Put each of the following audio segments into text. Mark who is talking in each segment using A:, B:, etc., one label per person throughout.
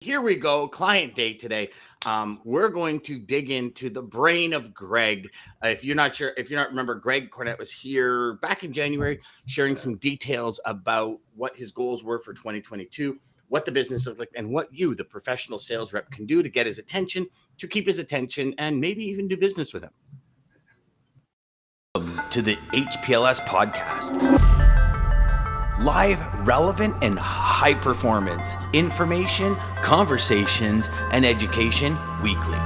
A: Here we go, client day today. We're going to dig into the brain of Greg. If you're not remember, Greg Cornette was here back in January, sharing some details about what his goals were for 2022, what the business looked like, and what you, the professional sales rep, can do to get his attention, to keep his attention, and maybe even do business with him. To the HPLS podcast. Live, relevant, and high performance information, conversations, and education weekly.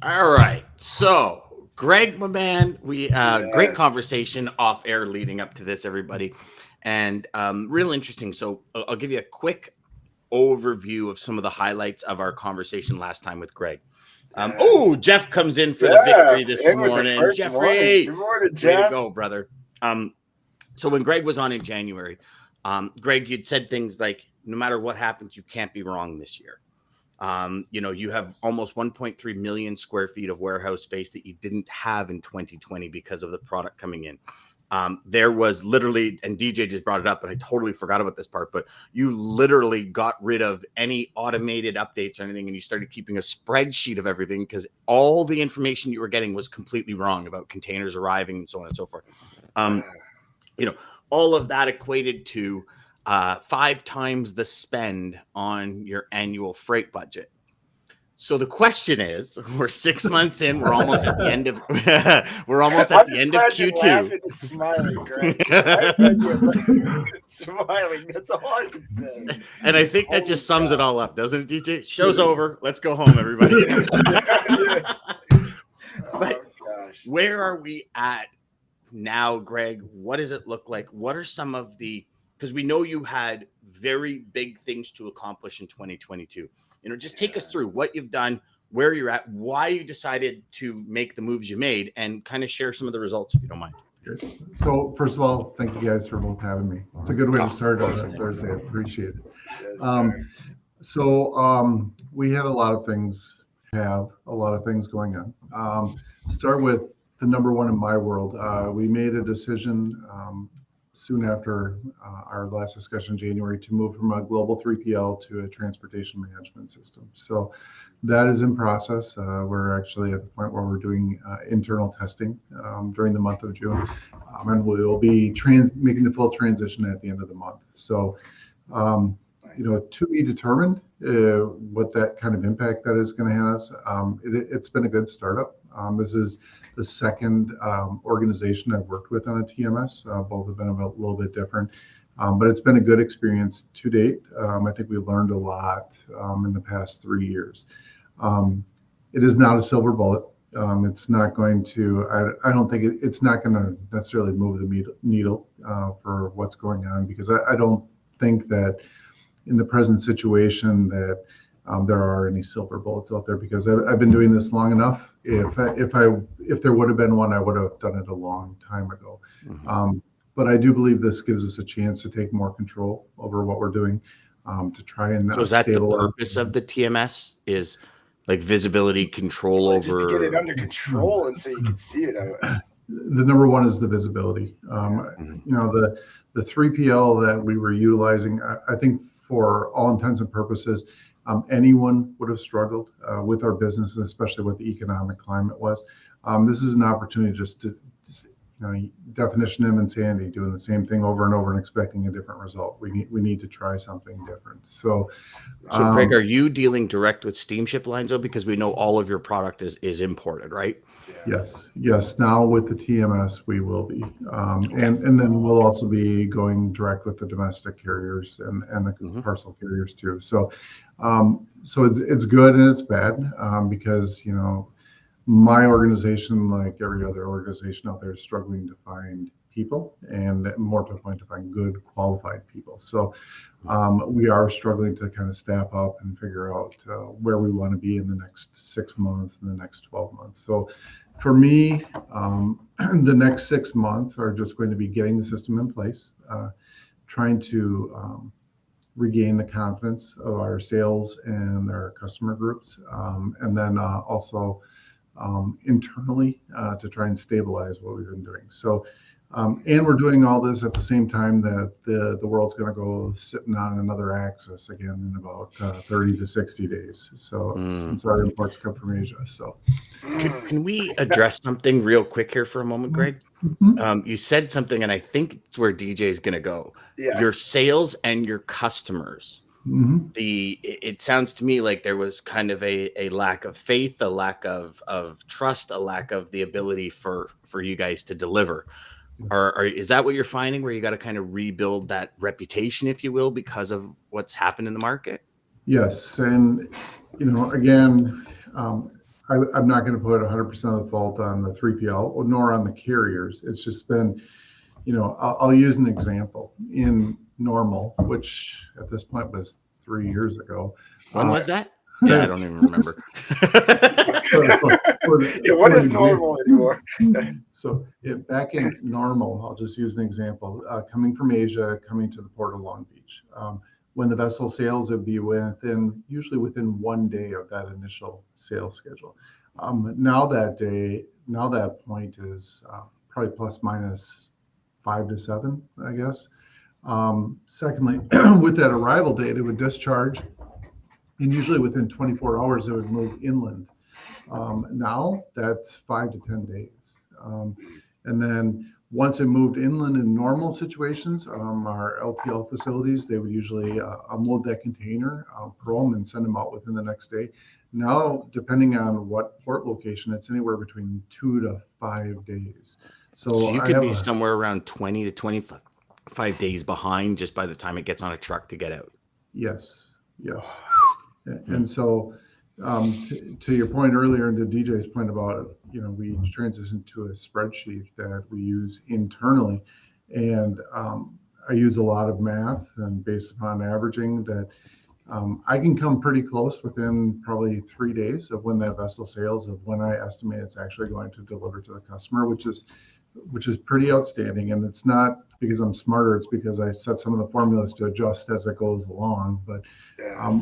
A: All right. So, Greg, my man, great conversation off air leading up to this, everybody. And real interesting. So I'll give you a quick overview of some of the highlights of our conversation last time with Greg. Jeff comes in for the victory this morning. Jeffrey,
B: good morning, Jeff.
A: Way to go, brother. So when Greg was on in January, Greg, you'd said things like, no matter what happens, you can't be wrong this year. You have almost 1.3 million square feet of warehouse space that you didn't have in 2020 because of the product coming in. There was literally, and DJ just brought it up, but I totally forgot about this part, but you literally got rid of any automated updates or anything, and you started keeping a spreadsheet of everything because all the information you were getting was completely wrong about containers arriving and so on and so forth. All of that equated to 5 times the spend on your annual freight budget. So the question is, we're 6 months in. We're almost at the end of. We're almost at the end of Q2.
B: Laughing and smiling, Greg. I'm glad you're smiling. That's all I can say.
A: And I think that just sums it all up, doesn't it, DJ? Show's over. Let's go home, everybody. But
B: gosh,
A: where are we at now, Greg? What does it look like? What are some of the? Because we know you had very big things to accomplish in 2022. Just take us through what you've done, where you're at, why you decided to make the moves you made, and kind of share some of the results, if you don't mind.
C: Good. So first of all, thank you guys for both having me. It's a good way to start on Thursday. I appreciate it.
B: Yes,
C: We had a lot of things going on. Start with the number one in my world. We made a decision soon after our last discussion in January to move from a global 3PL to a transportation management system. So that is in process. We're actually at the point where we're doing internal testing during the month of June, and we will be making the full transition at the end of the month. So, to be determined what that kind of impact that is going to have. It's been a good startup. This is the second organization I've worked with on a TMS. Both have been a little bit different, but it's been a good experience to date. I think we learned a lot in the past 3 years. It is not a silver bullet. It's not going to, I don't think it's not going to necessarily move the needle for what's going on, because I don't think that in the present situation that there are any silver bullets out there, because I've been doing this long enough. If there would have been one, I would have done it a long time ago.
A: Mm-hmm.
C: But I do believe this gives us a chance to take more control over what we're doing, to try and
A: So is that the purpose of the TMS, is like visibility control over?
B: Just to get it under control and so you can see it.
C: The number one is the visibility. The 3PL that we were utilizing, I think for all intents and purposes, anyone would have struggled with our business, especially what the economic climate was. This is an opportunity just to, definition of insanity, doing the same thing over and over and expecting a different result. We need to try something different. So
A: Greg, are you dealing direct with steamship lines though? Because we know all of your product is imported, right?
C: Yes. Now with the TMS, we will be, and then we'll also be going direct with the domestic carriers and the parcel carriers too. So it's good and it's bad, because my organization, like every other organization out there, is struggling to find people, and more to the point, to find good qualified people. So we are struggling to kind of staff up and figure out where we want to be in the next 6 months and the next 12 months. So for me, the next 6 months are just going to be getting the system in place, trying to regain the confidence of our sales and our customer groups, and then also internally to try and stabilize what we've been doing. So, and we're doing all this at the same time that the world's going to go sitting on another axis again in about 30 to 60 days. So since our imports come from Asia. So
A: Can we address something real quick here for a moment, Greg? You said something, and I think it's where DJ is going to go.
B: Yes.
A: Your sales and your customers. It sounds to me like there was kind of a lack of faith, a lack of trust, a lack of the ability for you guys to deliver. Is that what you're finding, where you got to kind of rebuild that reputation, if you will, because of what's happened in the market?
C: Yes, and again, I'm not going to put 100% of the fault on the 3PL nor on the carriers. It's just been, I'll use an example. In Normal, which at this point was 3 years ago.
A: When was that? Yeah, I don't even remember.
B: What is normal anymore?
C: So back in Normal, I'll just use an example. Coming from Asia, coming to the port of Long Beach. When the vessel sails, it would be usually within 1 day of that initial sales schedule. Now that point is probably plus minus 5 to 7, I guess. Secondly, with that arrival date, it would discharge, and usually within 24 hours, it would move inland. Now that's 5 to 10 days. And then once it moved inland in normal situations, our LTL facilities, they would usually unload that container, pro them, and send them out within the next day. Now, depending on what port location, it's anywhere between 2 to 5 days. So
A: you could be somewhere around 20 to 25 days behind just by the time it gets on a truck to get out.
C: Yes. And so to your point earlier, and to DJ's point about, we transitioned to a spreadsheet that we use internally. And I use a lot of math, and based upon averaging that, I can come pretty close within probably 3 days of when that vessel sails, of when I estimate it's actually going to deliver to the customer, which is pretty outstanding. And it's not because I'm smarter, it's because I set some of the formulas to adjust as it goes along. But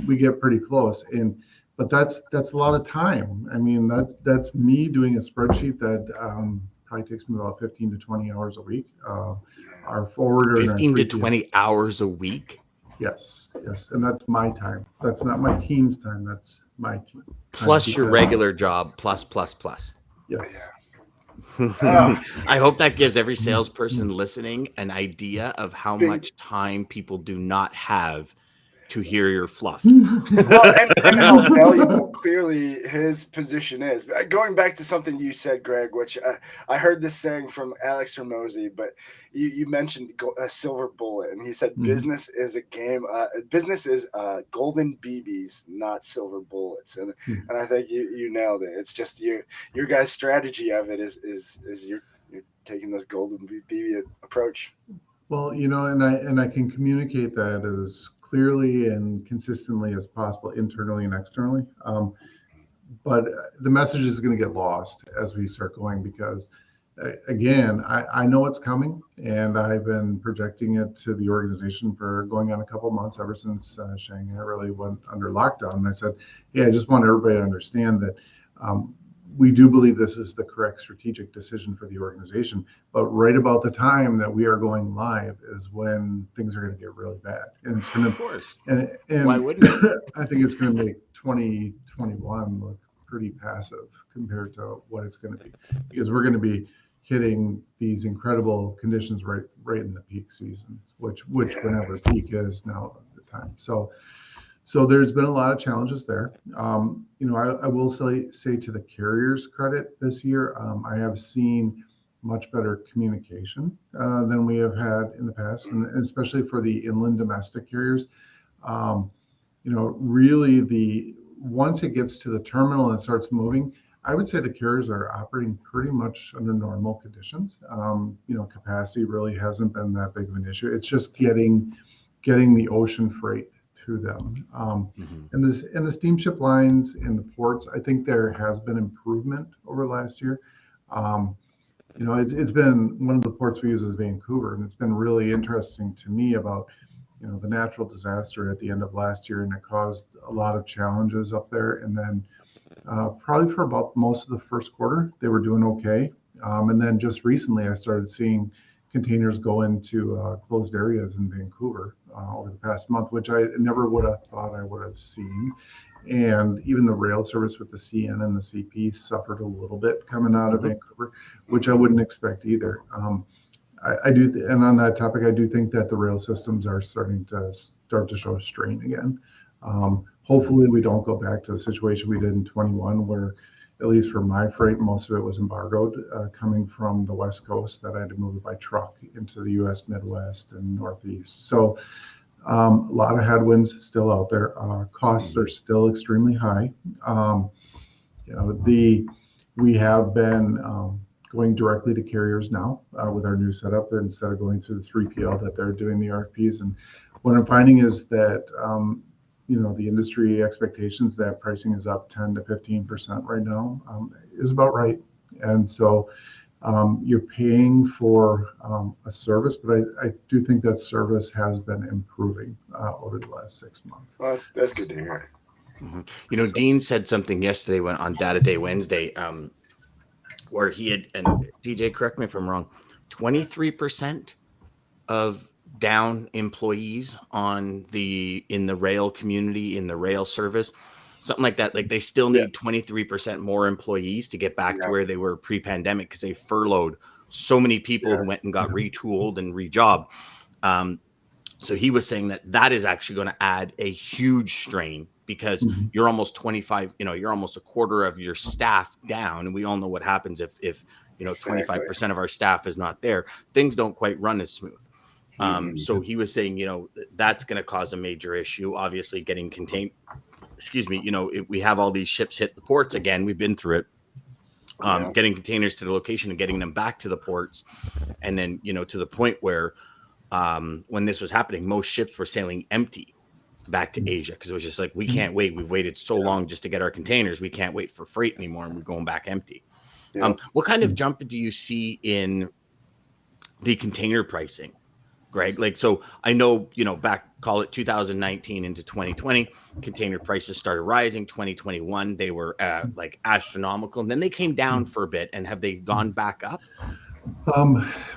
C: we get pretty close. But that's a lot of time. I mean, that's me doing a spreadsheet that probably takes me about 15 to 20 hours a week. Our forwarder
A: 15 to 20 hours a week.
C: Yes, and that's my time. That's not my team's time. That's my team.
A: Plus your regular job, plus.
C: Yes.
A: I hope that gives every salesperson listening an idea of how much time people do not have to hear your fluff.
B: Well, and how valuable clearly his position is. Going back to something you said, Greg, which I heard this saying from Alex Hermosi, but you mentioned a silver bullet, and he said business is a game. Business is golden BBs, not silver bullets, and I think you nailed it. It's just your guys' strategy of it is you're taking this golden BB approach.
C: Well, and I can communicate that as clearly and consistently as possible, internally and externally. But the message is going to get lost as we start going, because again, I know it's coming, and I've been projecting it to the organization for going on a couple of months, ever since Shanghai really went under lockdown. And I said, I just want everybody to understand that we do believe this is the correct strategic decision for the organization. But right about the time that we are going live is when things are going to get really bad. And it's going to,
A: of course.
C: And
A: why wouldn't it?
C: I think it's going to make 2021 look pretty passive compared to what it's going to be, because we're going to be hitting these incredible conditions right in the peak season, which whenever peak is now the time. So there's been a lot of challenges there. I will say to the carriers' credit this year, I have seen much better communication than we have had in the past, and especially for the inland domestic carriers. Really, once it gets to the terminal and starts moving, I would say the carriers are operating pretty much under normal conditions. Capacity really hasn't been that big of an issue. It's just getting the ocean freight to them. And the steamship lines and the ports, I think there has been improvement over last year. It's been, one of the ports we use is Vancouver, and it's been really interesting to me about the natural disaster at the end of last year, and it caused a lot of challenges up there. And then Probably for about most of the first quarter, they were doing okay. And then just recently, I started seeing containers go into closed areas in Vancouver over the past month, which I never would have thought I would have seen. And even the rail service with the CN and the CP suffered a little bit coming out of Vancouver, which I wouldn't expect either. I do, and on that topic, I do think that the rail systems are starting to show strain again. Hopefully, we don't go back to the situation we did in 21, where, at least for my freight, most of it was embargoed coming from the West Coast that I had to move it by truck into the U.S. Midwest and Northeast. So a lot of headwinds still out there. Costs are still extremely high. We have been going directly to carriers now with our new setup instead of going through the 3PL that they're doing the RFPs. And what I'm finding is that the industry expectations that pricing is up 10 to 15% right now is about right. And so you're paying for a service, but I do think that service has been improving over the last 6 months.
B: Well, that's good to hear.
A: Dean said something yesterday on Data Day Wednesday, where he had, and DJ, correct me if I'm wrong, 23% of down employees in the rail community, in the rail service, something like that. Like they still need 23% more employees to get back to where they were pre-pandemic, because they furloughed so many people who went and got retooled and rejobbed. So he was saying that is actually going to add a huge strain, because you're almost 25, you're almost a quarter of your staff down. And we all know what happens if 25% of our staff is not there. Things don't quite run as smooth. So he was saying, that's going to cause a major issue. Obviously, getting contained. We have all these ships hit the ports again. We've been through it. Getting containers to the location and getting them back to the ports, and then to the point where when this was happening, most ships were sailing empty back to Asia, because it was just like, we can't wait. We've waited so long just to get our containers. We can't wait for freight anymore, and we're going back empty. What kind of jump do you see in the container pricing, Greg? Like, so I know, back, call it 2019 into 2020, container prices started rising. 2021, they were like astronomical, and then they came down for a bit. And have they gone back up?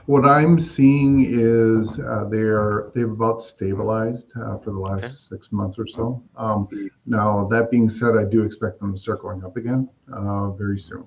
C: What I'm seeing is they've about stabilized for the last 6 months or so. Now, that being said, I do expect them to start going up again very soon.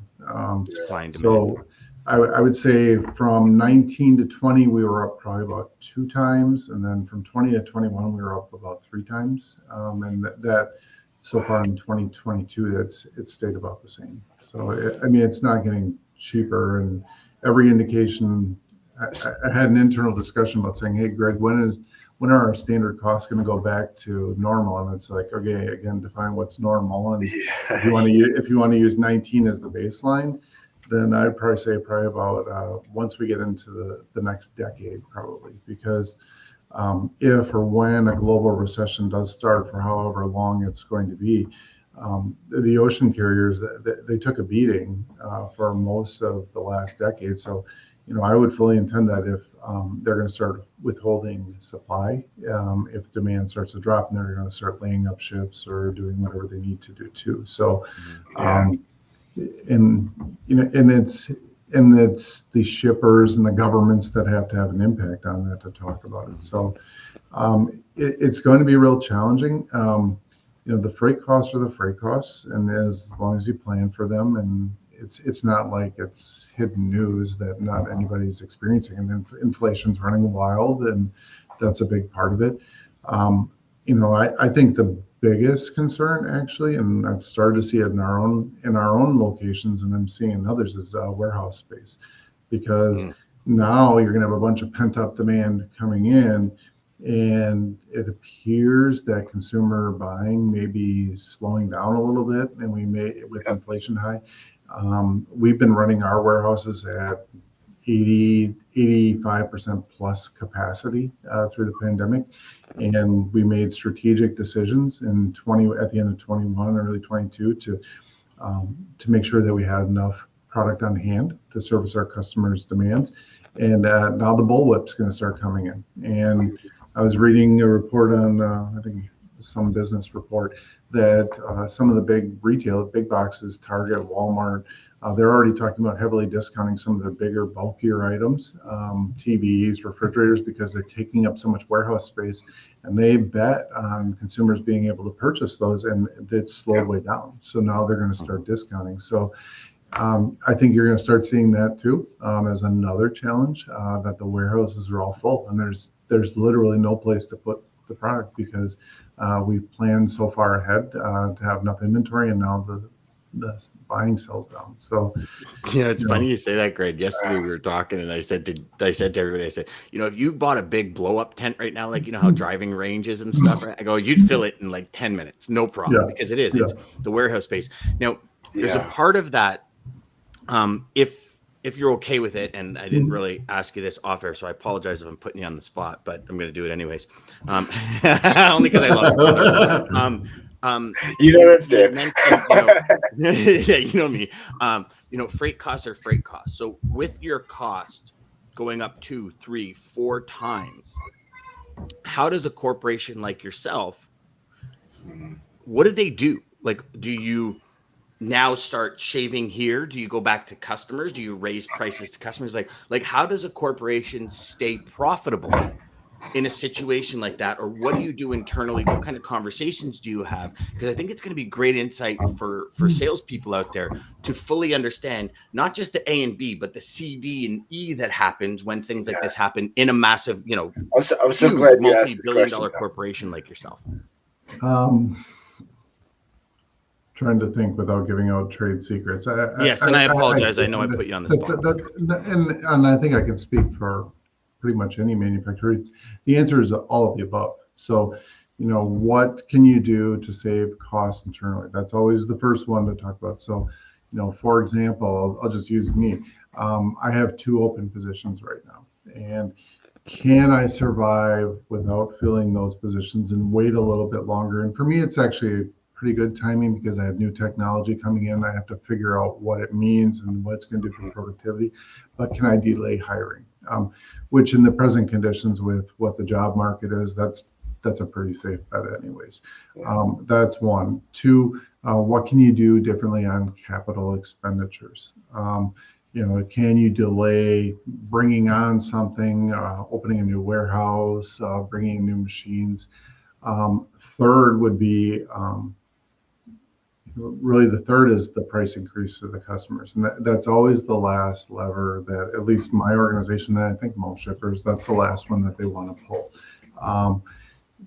C: So I would say from 19 to 20, we were up probably about 2 times. And then from 20 to 21, we were up about 3 times. And that so far in 2022, it's stayed about the same. So, it's not getting cheaper. And every indication, I had an internal discussion about saying, hey, Greg, when are our standard costs going to go back to normal? And it's like, okay, again, define what's normal. And if you want to use 19 as the baseline, then I'd probably say about once we get into the next decade, probably, because if or when a global recession does start, for however long it's going to be, the ocean carriers, they took a beating for most of the last decade. So, I would fully intend that if they're going to start withholding supply, if demand starts to drop, and they're going to start laying up ships or doing whatever they need to do too. So, and it's the shippers and the governments that have to have an impact on that to talk about it. So, it's going to be real challenging. The freight costs are the freight costs, and as long as you plan for them, and it's not like it's hidden news that not anybody's experiencing, and inflation's running wild, and that's a big part of it. I think the biggest concern, actually, and I've started to see it in our own locations, and I'm seeing in others, is warehouse space, because now you're going to have a bunch of pent up demand coming in. And it appears that consumer buying may be slowing down a little bit, and with inflation high, we've been running our warehouses at 85% plus capacity through the pandemic, and we made strategic decisions at the end of 21, early 22, to make sure that we had enough product on hand to service our customers' demands. And now the bullwhip's going to start coming in, and I was reading a report on, I think some business report that some of the big boxes, Target, Walmart, they're already talking about heavily discounting some of their bigger, bulkier items, TVs, refrigerators, because they're taking up so much warehouse space, and they bet on consumers being able to purchase those, and it's slowed way down. So now they're going to start discounting. So I think you're going to start seeing that too, as another challenge, that the warehouses are all full, and there's literally no place to put the product because we've planned so far ahead to have enough inventory, and now the buying sells down. So
A: yeah, it's funny you say that, Greg. Yesterday we were talking, and I said to everybody, I said, if you bought a big blow up tent right now, like how driving ranges and stuff, right? I go, you'd fill it in like 10 minutes, no problem, because it's the warehouse space. Now, there's a part of that. If you're okay with it, and I didn't really ask you this off air, so I apologize if I'm putting you on the spot, but I'm going to do it anyways. Only because I love it.
B: That's Dan.
A: Yeah, you know me. Freight costs are freight costs. So with your cost going up 2, 3, 4 times, how does a corporation like yourself, what do they do? Like, do you now start shaving here? Do you go back to customers? Do you raise prices to customers? Like how does a corporation stay profitable in a situation like that? Or what do you do internally? What kind of conversations do you have? Because I think it's going to be great insight for salespeople out there to fully understand not just the A and B, but the C, D, and E that happens when things like this happen in a massive,
B: I'm so glad you asked this
A: multi-billion-dollar corporation like yourself.
C: Trying to think without giving out trade secrets.
A: Yes, and I apologize. I know I put you on the spot.
C: And I think I can speak for pretty much any manufacturer. The answer is all of the above. So, what can you do to save costs internally? That's always the first one to talk about. So, for example, I'll just use me. I have 2 open positions right now. And can I survive without filling those positions and wait a little bit longer? And for me, it's actually pretty good timing because I have new technology coming in. I have to figure out what it means and what it's going to do for productivity. But can I delay hiring? Which in the present conditions with what the job market is, that's a pretty safe bet anyways. That's 1. 2, what can you do differently on capital expenditures? Can you delay bringing on something, opening a new warehouse, bringing in new machines? Third would be, really the third is the price increase to the customers. And that's always the last lever that at least my organization, and I think most shippers, that's the last one that they want to pull.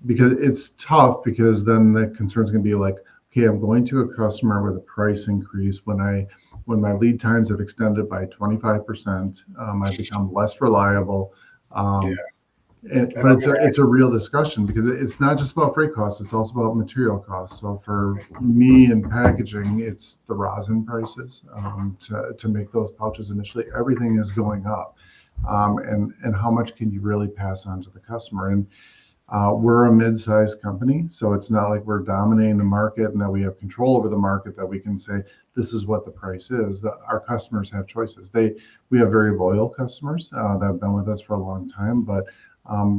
C: Because it's tough, because then the concern's going to be like, okay, I'm going to a customer with a price increase when my lead times have extended by 25%, I've become less reliable. But it's a real discussion, because it's not just about freight costs, it's also about material costs. So for me in packaging, it's the rosin prices to make those pouches initially. Everything is going up, and how much can you really pass on to the customer? And we're a mid-sized company, so it's not like we're dominating the market and that we have control over the market, that we can say this is what the price is. Our customers have choices. We have very loyal customers that have been with us for a long time, but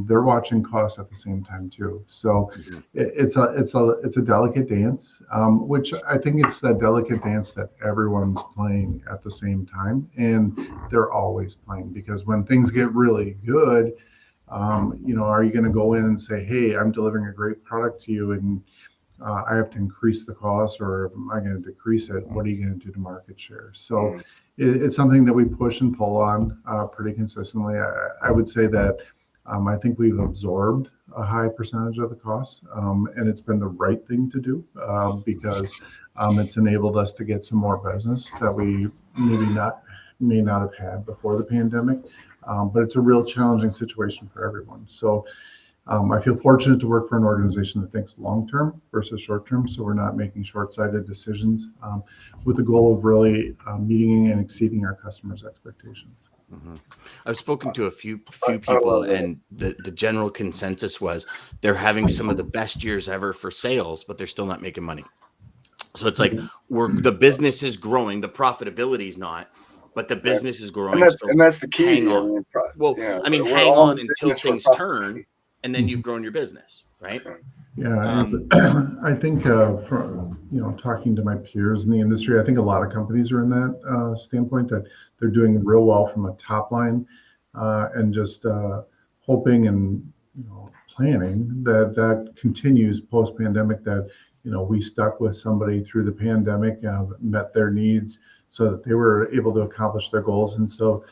C: they're watching costs at the same time too. So it's a delicate dance, which I think it's that delicate dance that everyone's playing at the same time, and they're always playing, because when things get really good, are you going to go in and say, hey, I'm delivering a great product to you, and I have to increase the cost, or am I going to decrease it? What are you going to do to market share? So it's something that we push and pull on pretty consistently. I would say that I think we've absorbed a high percentage of the costs, and it's been the right thing to do, because it's enabled us to get some more business that we may not have had before the pandemic. But it's a real challenging situation for everyone. So I feel fortunate to work for an organization that thinks long-term versus short-term. So we're not making short-sighted decisions, with the goal of really meeting and exceeding our customers' expectations.
A: I've spoken to a few people, and the general consensus was they're having some of the best years ever for sales, but they're still not making money. So it's like the business is growing, the profitability is not, but the business is growing.
B: And that's the key.
A: Hang on. Hang on until things turn, and then you've grown your business, right?
C: Yeah, I think from talking to my peers in the industry, I think a lot of companies are in that standpoint that they're doing real well from a top line, and just hoping and planning that that continues post pandemic. That we stuck with somebody through the pandemic, met their needs, so that they were able to accomplish their goals, and so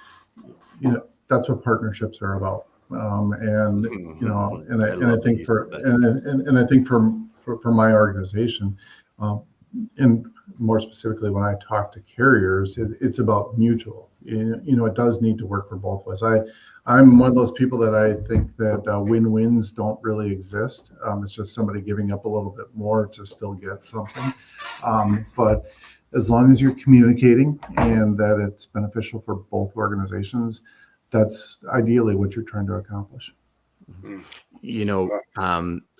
C: that's what partnerships are about. And I think I think for my organization, and more specifically when I talk to carriers, it's about mutual. It does need to work for both of us. I'm one of those people that I think that win-wins don't really exist. It's just somebody giving up a little bit more to still get something. But as long as you're communicating and that it's beneficial for both organizations, that's ideally what you're trying to accomplish.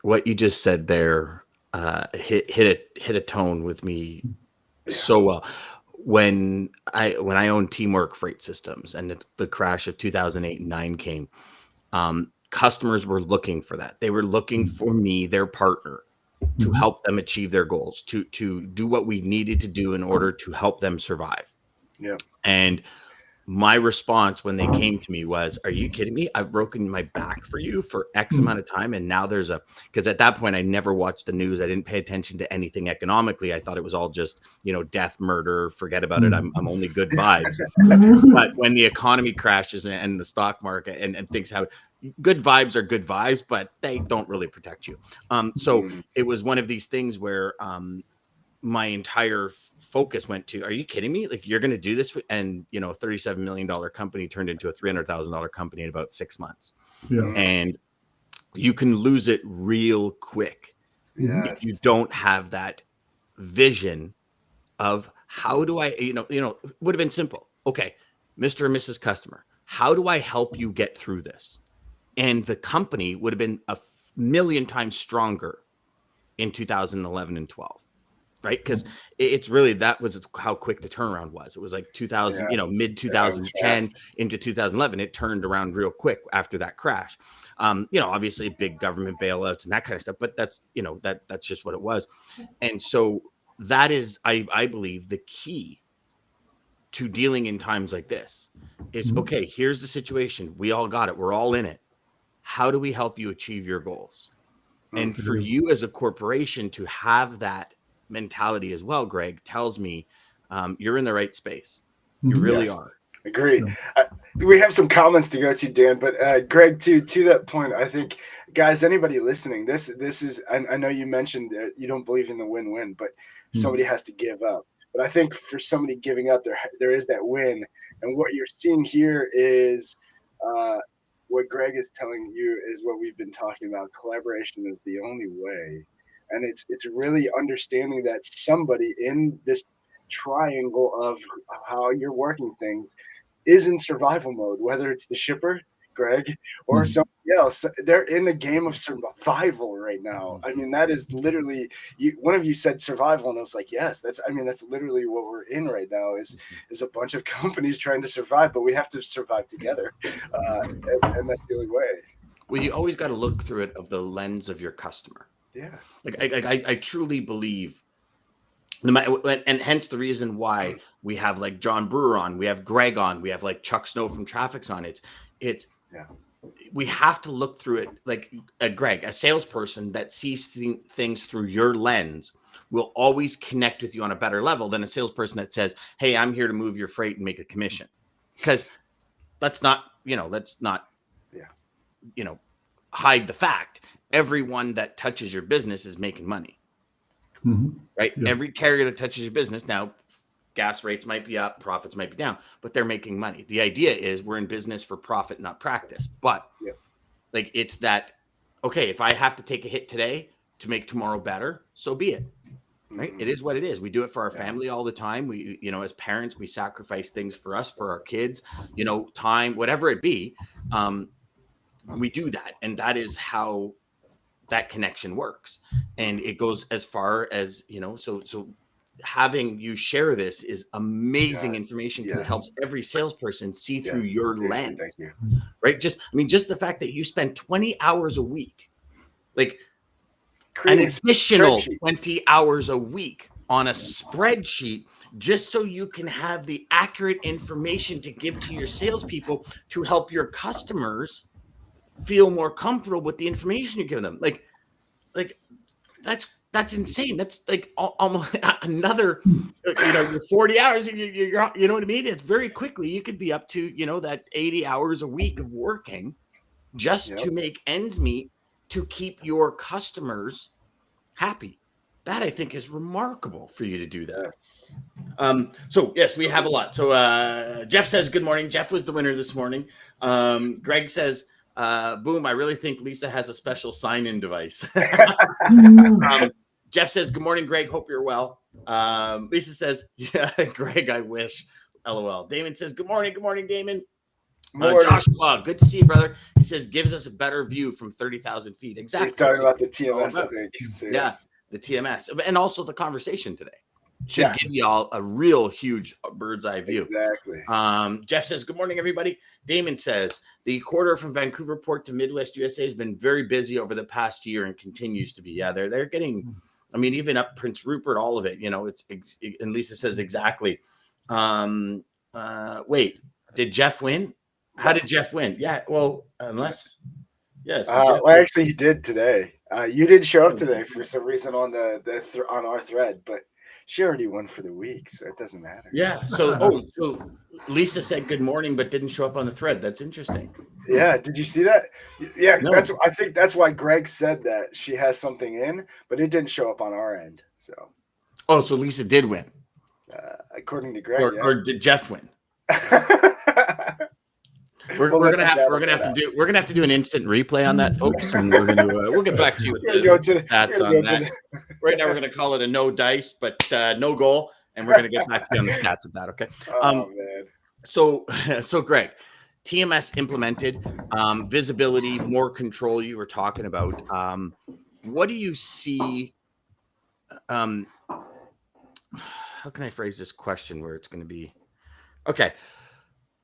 A: What you just said there hit a tone with me so well. When I owned Teamwork Freight Systems and the crash of 2008 and 9 came, customers were looking for that. They were looking for me, their partner, to help them achieve their goals, to do what we needed to do in order to help them survive.
B: Yeah.
A: And my response when they came to me was, are you kidding me? I've broken my back for you for X amount of time. And now because at that point I never watched the news. I didn't pay attention to anything economically. I thought it was all just, death, murder, forget about it. I'm only good vibes. But when the economy crashes and the stock market and things have good vibes are good vibes, but they don't really protect you. So it was one of these things where, my entire focus went to, are you kidding me? Like, you're going to do this? And, a $37 million company turned into a $300,000 company in about 6 months.
C: Yeah.
A: And you can lose it real quick.
B: Yes.
A: If you don't have that vision of how do I, it would have been simple. Okay, Mr. and Mrs. Customer, how do I help you get through this? And the company would have been a million times stronger in 2011 and 12. Right. Because it's really, that was how quick the turnaround was. It was like 2000, mid 2010 into 2011. It turned around real quick after that crash. Obviously big government bailouts and that kind of stuff. But that's, that's just what it was. And so that is, I believe, the key to dealing in times like this is, okay, here's the situation. We all got it. We're all in it. How do we help you achieve your goals? And for you as a corporation to have that mentality as well, Greg, tells me you're in the right space. You really are.
B: Agreed. We have some comments to go to, Dan, but Greg, to that point, I think, guys, anybody listening, this is, I know you mentioned that you don't believe in the win-win, but somebody has to give up. But I think for somebody giving up, there is that win. And what you're seeing here is what Greg is telling you is what we've been talking about. Collaboration is the only way. And it's really understanding that somebody in this triangle of how you're working things is in survival mode, whether it's the shipper, Greg, or somebody else. They're in a game of survival right now. I mean, that is literally, one of you said survival, and I was like, yes, that's literally what we're in right now is a bunch of companies trying to survive, but we have to survive together. And that's the only way.
A: Well, you always got to look through it of the lens of your customer.
B: Yeah.
A: Like I truly believe, and hence the reason why we have like John Brewer on, we have Greg on, we have like Chuck Snow from Traffics on. We have to look through it like Greg, a salesperson that sees things through your lens will always connect with you on a better level than a salesperson that says, hey, I'm here to move your freight and make a commission. Because let's not hide the fact. Everyone that touches your business is making money, right? Yes. Every carrier that touches your business, now gas rates might be up, profits might be down, but they're making money. The idea is we're in business for profit, not practice. But like, it's that, okay, if I have to take a hit today to make tomorrow better, so be it. Right? It is what it is. We do it for our family all the time. We, as parents, we sacrifice things for us, for our kids, time, whatever it be. We do that. And that is how that connection works. And it goes as far as, so having you share this is amazing information because it helps every salesperson see through your lens.
B: Thank you.
A: Right? Just the fact that you spend 20 hours a week, like an additional 20 hours a week on a spreadsheet just so you can have the accurate information to give to your salespeople to help your customers feel more comfortable with the information you give them. Like that's insane. That's like almost another, your 40 hours. You know what I mean? It's very quickly you could be up to that 80 hours a week of working just to make ends meet to keep your customers happy. That I think is remarkable for you to do that.
B: Yes.
A: So yes, we have a lot. So Jeff says good morning. Jeff was the winner this morning. Greg says, boom, I really think Lisa has a special sign-in device. Jeff says, good morning, Greg. Hope you're well. Lisa says, yeah, Greg, I wish. LOL. Damon says, good morning. Good morning, Damon. Joshua, good to see you, brother. He says, gives us a better view from 30,000 feet. Exactly.
B: He's talking about the TMS, I think.
A: So, yeah, the TMS. And also the conversation today. Should give you all a real huge bird's eye view.
B: Exactly.
A: Jeff says, good morning, everybody. Damon says, the corridor from Vancouver Port to Midwest USA has been very busy over the past year and continues to be. Yeah, they're getting, I mean, even up Prince Rupert, all of it, and Lisa says exactly. Wait, did Jeff win? How did Jeff win? Yeah, well, unless, yes.
B: Well, actually, he did today. You didn't show up today for some reason on on our thread, but she already won for the week, so it doesn't matter.
A: Yeah. So Lisa said good morning, but didn't show up on the thread. That's interesting.
B: Yeah. Did you see that? Yeah.
A: No.
B: I think that's why Greg said that she has something in, but it didn't show up on our end. So.
A: Oh, so Lisa did win.
B: According to Greg.
A: Or did Jeff win? We're gonna have to do an instant replay on that, folks, and we'll get back to you with the stats on that. Right now, we're gonna call it a no dice, but no goal, and we're gonna get back to you on the stats with that. Okay.
B: Man.
A: So Greg, TMS implemented, visibility, more control. You were talking about. What do you see? How can I phrase this question where it's going to be okay?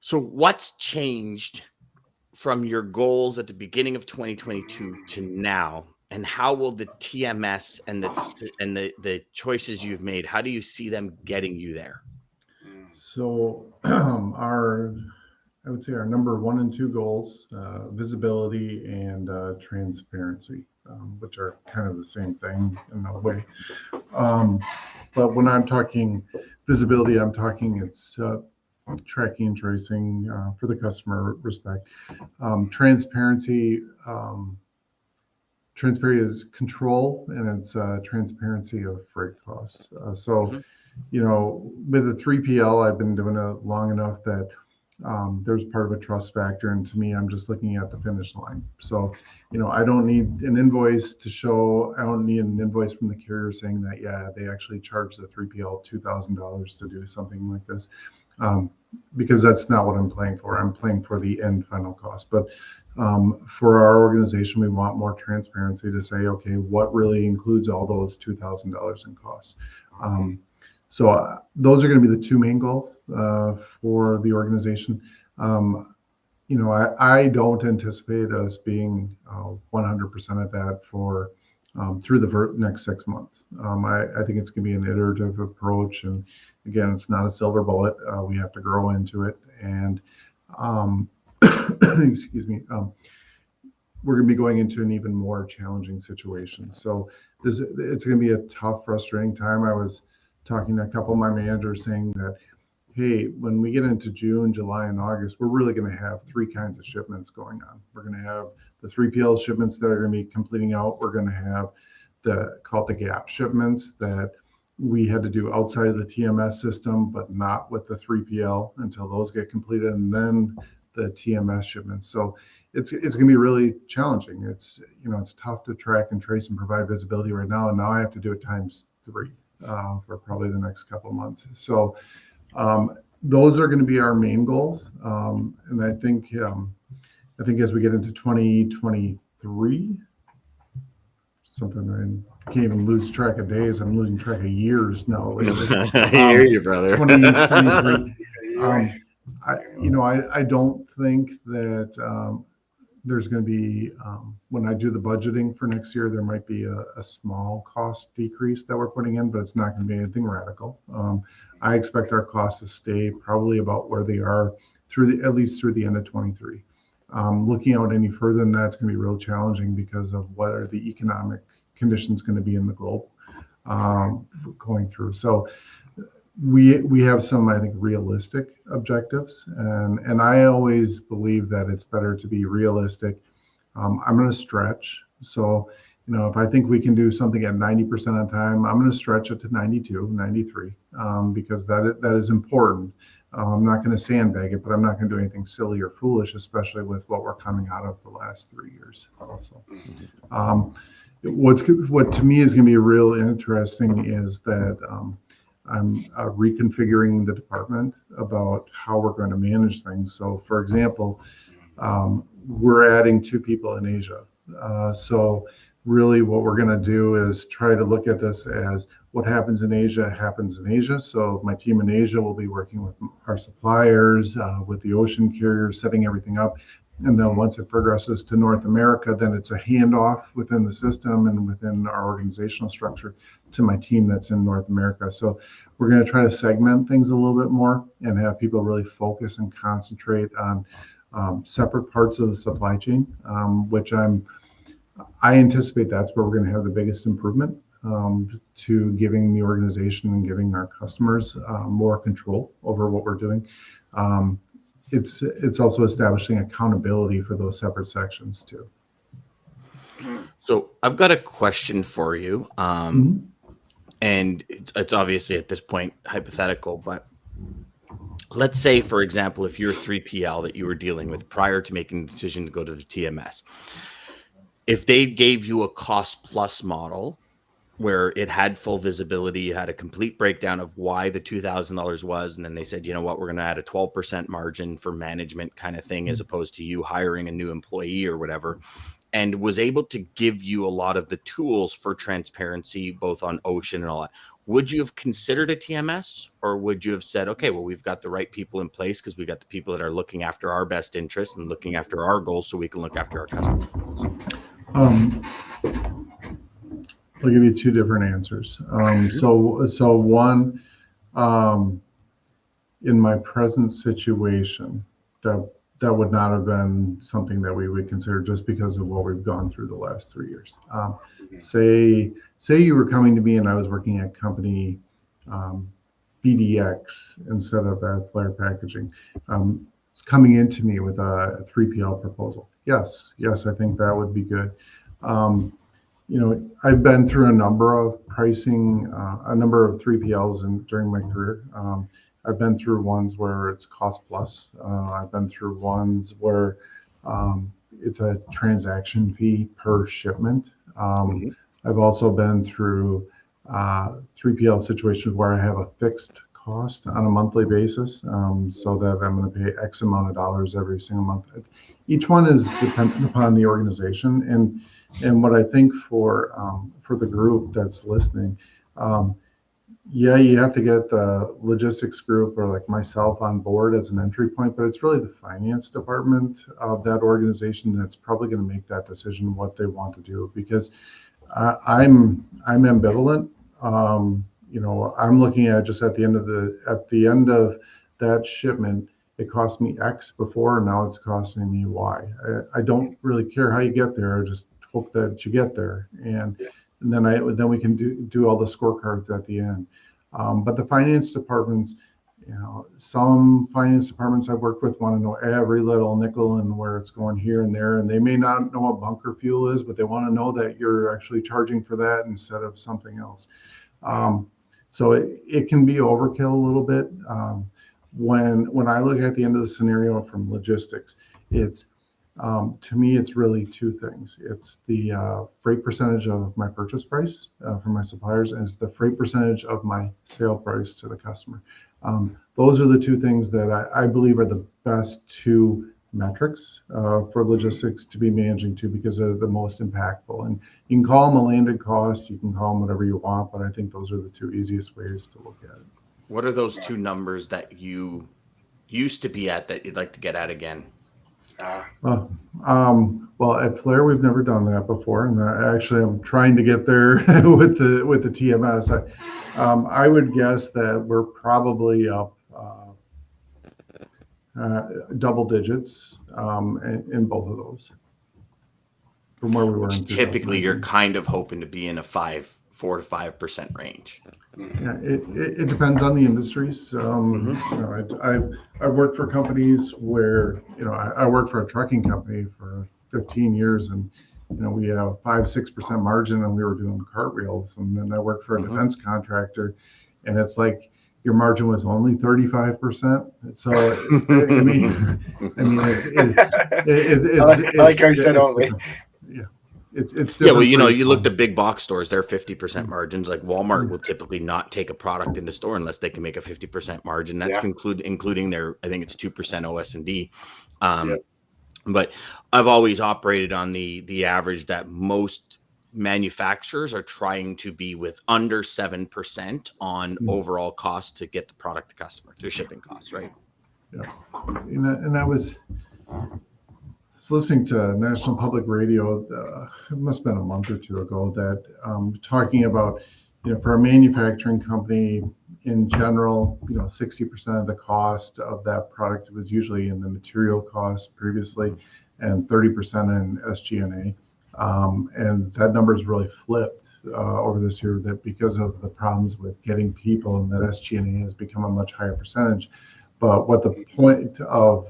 A: So what's changed from your goals at the beginning of 2022 to now, and how will the TMS and the choices you've made, how do you see them getting you there?
C: So I would say our number 1 and 2 goals, visibility and transparency, which are kind of the same thing in a way. But when I'm talking visibility, I'm talking it's tracking and tracing for the customer respect. Transparency is control, and it's transparency of freight costs. With the 3PL, I've been doing it long enough that there's part of a trust factor, and to me, I'm just looking at the finish line. So, I don't need an invoice to show. I don't need an invoice from the carrier saying that, yeah, they actually charged the 3PL $2,000 to do something like this. Because that's not what I'm playing for. I'm playing for the end final cost. But for our organization, we want more transparency to say, okay, what really includes all those $2,000 in costs? So those are going to be the 2 main goals for the organization. I don't anticipate us being 100% at that for through the next 6 months. I think it's going to be an iterative approach, and again, it's not a silver bullet. We have to grow into it, and excuse me. We're going to be going into an even more challenging situation. So it's going to be a tough, frustrating time. I was talking to a couple of my managers saying that, hey, when we get into June, July, and August, we're really going to have 3 kinds of shipments going on. We're going to have the 3PL shipments that are going to be completing out. We're going to have the gap shipments that we had to do outside of the TMS system, but not with the 3PL until those get completed, and then the TMS shipments. So it's going to be really challenging. It's tough to track and trace and provide visibility right now, and now I have to do it times 3 for probably the next couple of months. So those are going to be our main goals, and I think as we get into 2023, something I can't even lose track of days. I'm losing track of years now.
A: I hear you, brother.
C: 2023. I don't think that there's going to be, when I do the budgeting for next year, there might be a small cost decrease that we're putting in, but it's not going to be anything radical. I expect our costs to stay probably about where they are at least through the end of 23. Looking out any further than that's going to be real challenging because of what are the economic conditions going to be in the globe going through. So we have some, I think, realistic objectives, and I always believe that it's better to be realistic. I'm going to stretch. So, if I think we can do something at 90% of the time, I'm going to stretch it to 92, 93, because that is important. I'm not going to sandbag it, but I'm not going to do anything silly or foolish, especially with what we're coming out of the last 3 years also. What to me is going to be real interesting is that I'm reconfiguring the department about how we're going to manage things. So, for example, we're adding 2 people in Asia. So really what we're going to do is try to look at this as what happens in Asia happens in Asia. So my team in Asia will be working with our suppliers, with the ocean carriers, setting everything up. And then once it progresses to North America, then it's a handoff within the system and within our organizational structure to my team that's in North America. So we're going to try to segment things a little bit more and have people really focus and concentrate on separate parts of the supply chain, which I anticipate that's where we're going to have the biggest improvement to giving the organization and giving our customers more control over what we're doing. It's also establishing accountability for those separate sections too.
A: So I've got a question for you, and it's obviously at this point hypothetical, but let's say, for example, if you're 3PL that you were dealing with prior to making the decision to go to the TMS, if they gave you a cost plus model where it had full visibility, you had a complete breakdown of why the $2,000 was, and then they said, you know what, we're going to add a 12% margin for management kind of thing, as opposed to you hiring a new employee or whatever, and was able to give you a lot of the tools for transparency, both on ocean and all that, would you have considered a TMS, or would you have said, okay, well, we've got the right people in place because we got the people that are looking after our best interests and looking after our goals so we can look after our customers' goals?
C: I'll give you 2 different answers. So one, in my present situation, that would not have been something that we would consider just because of what we've gone through the last 3 years. Say you were coming to me and I was working at company BDX instead of at Flare Packaging. It's coming into me with a 3PL proposal. Yes, I think that would be good. I've been through a number of pricing, a number of 3PLs during my career. I've been through ones where it's cost plus. I've been through ones where it's a transaction fee per shipment. I've also been through 3PL situations where I have a fixed cost on a monthly basis, so that I'm going to pay X amount of dollars every single month. Each one is dependent upon the organization, and what I think for the group that's listening, you have to get the logistics group or like myself on board as an entry point, but it's really the finance department of that organization that's probably going to make that decision what they want to do, because I'm ambivalent. I'm looking at just at the end of that shipment, it cost me X before, and now it's costing me Y. I don't really care how you get there. I just hope that you get there, and then we can do all the scorecards at the end. But the finance departments, some finance departments I've worked with want to know every little nickel and where it's going here and there, and they may not know what bunker fuel is, but they want to know that you're actually charging for that instead of something else. So it can be overkill a little bit. When I look at the end of the scenario from logistics, it's to me, it's really 2 things. It's the freight percentage of my purchase price from my suppliers, and it's the freight percentage of my sale price to the customer. Those are the 2 things that I believe are the best 2 metrics for logistics to be managing to, because they're the most impactful. And you can call them a landed cost, you can call them whatever you want, but I think those are the 2 easiest ways to look at it.
A: What are those 2 numbers that you used to be at that you'd like to get at again?
C: Well, at Flair, we've never done that before, and actually, I'm trying to get there with the TMS. I would guess that we're probably up double digits in both of those from where we were in
A: Typically, you're
C: 2019.
A: kind of hoping to be in a 4 to 5% range.
C: Yeah, it depends on the industries. You know, I've worked for companies where, you know, I worked for a trucking company for 15 years, and you know, we have 5-6% margin, and we were doing cartwheels. And then I worked for a defense contractor, and it's like your margin was only 35%. So I mean, it's
B: like I said, only.
C: Yeah. It's different.
A: Yeah, well, you know, you look at big box stores, they're 50% margins. Like Walmart will typically not take a product into store unless they can make a 50% margin. That's including their, I think it's 2% OS&D. But I've always operated on the average that most manufacturers are trying to be with under 7% on overall cost to get the product to customer, their shipping costs, right?
C: Yeah, and I was listening to National Public Radio, it must have been a month or two ago, that talking about, you know, for a manufacturing company in general, you know, 60% of the cost of that product was usually in the material cost previously, and 30% in SG&A. And that number has really flipped over this year, that because of the problems with getting people, and that SG&A has become a much higher percentage. But what the point of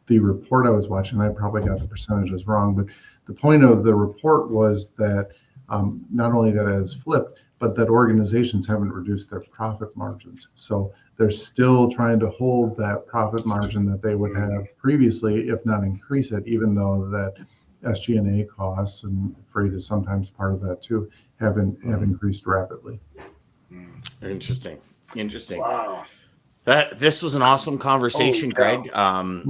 C: the report I was watching, I probably got the percentages wrong, but the point of the report was that not only that it has flipped, but that organizations haven't reduced their profit margins. So they're still trying to hold that profit margin that they would have previously, if not increase it, even though that SG&A costs, and freight is sometimes part of that too, have increased rapidly.
A: Interesting.
B: Wow.
A: This was an awesome conversation, Greg.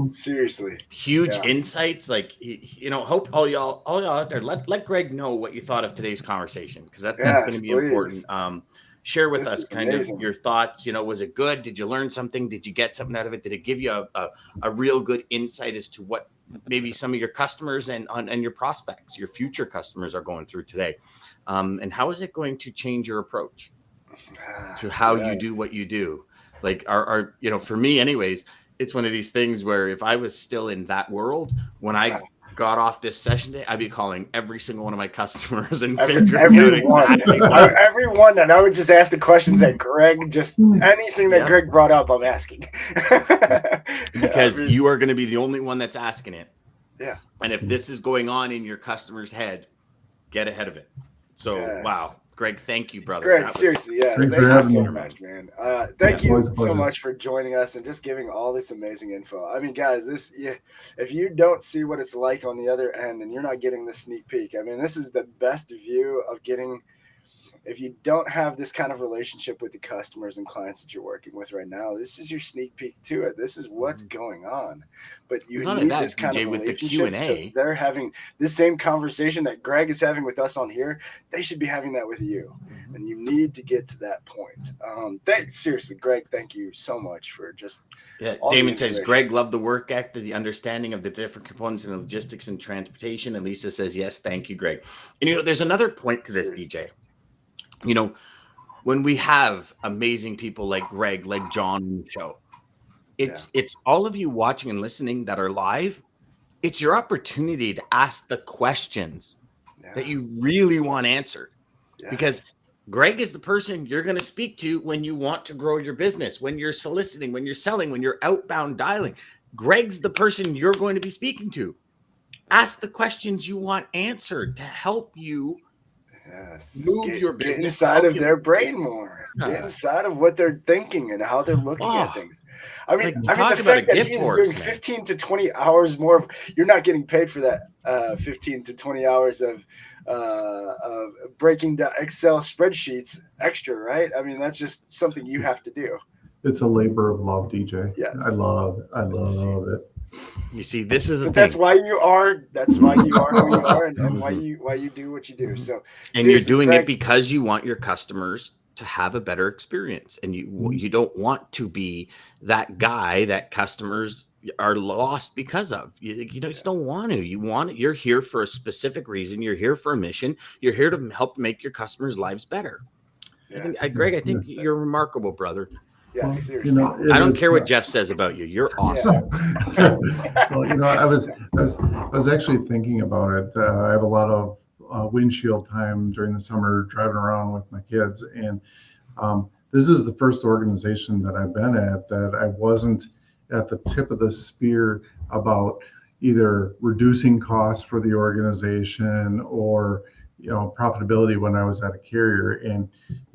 B: Seriously,
A: huge insights. Like, you know, hope all y'all out there, let Greg know what you thought of today's conversation, because that's going to be important. Share with us kind of your thoughts. You know, was it good? Did you learn something? Did you get something out of it? Did it give you a real good insight as to what maybe some of your customers and your prospects, your future customers, are going through today? And how is it going to change your approach to how you do what you do? Like, our you know, for me anyways, it's one of these things where if I was still in that world when I got off this session day, I'd be calling every single one of my customers and figuring out exactly
B: everyone, and I would just ask the questions that Greg, just anything that Greg brought up, I'm asking.
A: Because you are going to be the only one that's asking it.
B: Yeah.
A: And if this is going on in your customer's head, get ahead of it. So, wow. Greg, thank you, brother.
B: Greg, seriously, yes.
C: Thank
B: you so much, man. Thank you so much for joining us and just giving all this amazing info. I mean, guys, if you don't see what it's like on the other end and you're not getting the sneak peek, I mean, this is the best view of getting. If you don't have this kind of relationship with the customers and clients that you're working with right now, this is your sneak peek to it. This is what's going on. But you need this kind of relationship. So they're having this same conversation that Greg is having with us on here. They should be having that with you. And you need to get to that point. Seriously, Greg, thank you so much for just.
A: Yeah, Damon says, Greg loved the work ethic, the understanding of the different components in logistics and transportation. And Lisa says, yes, thank you, Greg. And, you know, there's another point to this, DJ. You know, when we have amazing people like Greg, like John on the show, it's all of you watching and listening that are live. It's your opportunity to ask the questions that you really want answered, because Greg is the person you're going to speak to when you want to grow your business, when you're soliciting, when you're selling, when you're outbound dialing. Greg's the person you're going to be speaking to. Ask the questions you want answered to help you move your business,
B: get inside of their brain more, get inside of what they're thinking and how they're looking at things. I mean, the fact that he's doing 15 to 20 hours more you're not getting paid for that 15 to 20 hours of breaking down Excel spreadsheets extra, right? I mean, that's just something you have to do.
C: It's a labor of love, DJ.
B: Yes.
C: I love it.
A: You see, this is the thing.
B: That's why you are who you are, and why you do what you do. So,
A: and you're doing it because you want your customers to have a better experience, and you don't want to be that guy that customers are lost because of. You just don't want to. You're here for a specific reason. You're here for a mission. You're here to help make your customers' lives better.
B: Yes.
A: Greg, I think you're remarkable, brother.
B: Yes,
C: Well,
B: seriously.
A: I don't care what Jeff says about you. You're awesome.
C: Well, I was actually thinking about it. I have a lot of windshield time during the summer driving around with my kids, and this is the first organization that I've been at that I wasn't at the tip of the spear about either reducing costs for the organization or profitability when I was at a carrier. And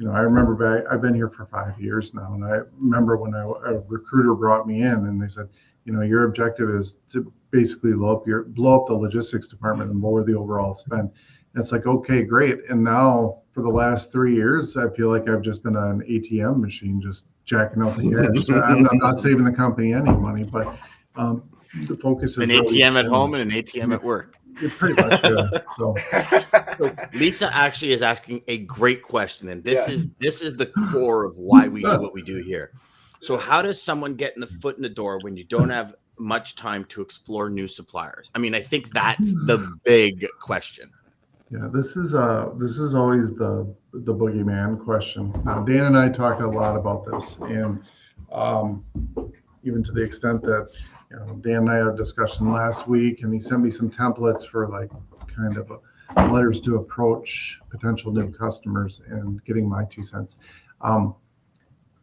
C: I remember I've been here for 5 years now, and I remember when a recruiter brought me in and they said, your objective is to basically blow up the logistics department and lower the overall spend. And it's like, okay, great. And now for the last 3 years, I feel like I've just been an ATM machine, just jacking out the cash. I'm not saving the company any money, but the focus is
A: an ATM at home and an ATM at work.
C: It's pretty much so
A: Lisa actually is asking a great question, and this is the core of why we do what we do here. So how does someone get in the foot in the door when you don't have much time to explore new suppliers? I mean, I think that's the big question.
C: Yeah, this is always the boogeyman question. Now, Dan and I talk a lot about this, and even to the extent that Dan and I had a discussion last week, and he sent me some templates for like kind of letters to approach potential new customers and getting my 2 cents. I'm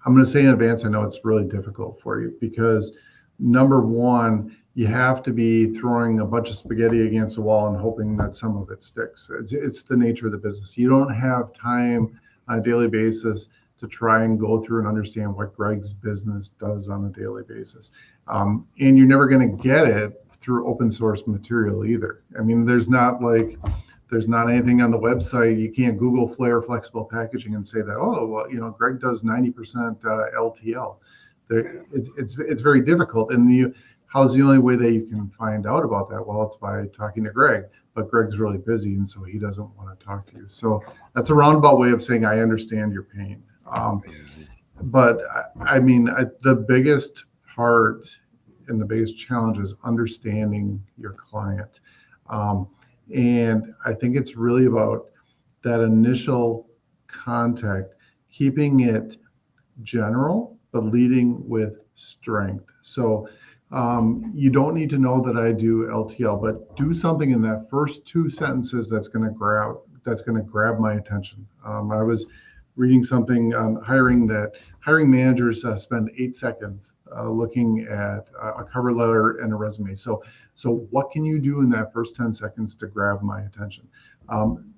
C: going to say in advance, I know it's really difficult for you because number one, you have to be throwing a bunch of spaghetti against the wall and hoping that some of it sticks. It's the nature of the business. You don't have time on a daily basis to try and go through and understand what Greg's business does on a daily basis. And you're never going to get it through open source material either. I mean, there's not anything on the website. You can't Google Flare flexible packaging and say that, oh, well, Greg does 90% LTL. It's very difficult. And how's the only way that you can find out about that? Well, it's by talking to Greg, but Greg's really busy, and so he doesn't want to talk to you. So that's a roundabout way of saying I understand your pain. But I mean, the biggest part and the biggest challenge is understanding your client. And I think it's really about that initial contact, keeping it general, but leading with strength. So you don't need to know that I do LTL, but do something in that first 2 sentences that's going to grab my attention. I was reading something on hiring managers spend 8 seconds looking at a cover letter and a resume. So what can you do in that first 10 seconds to grab my attention?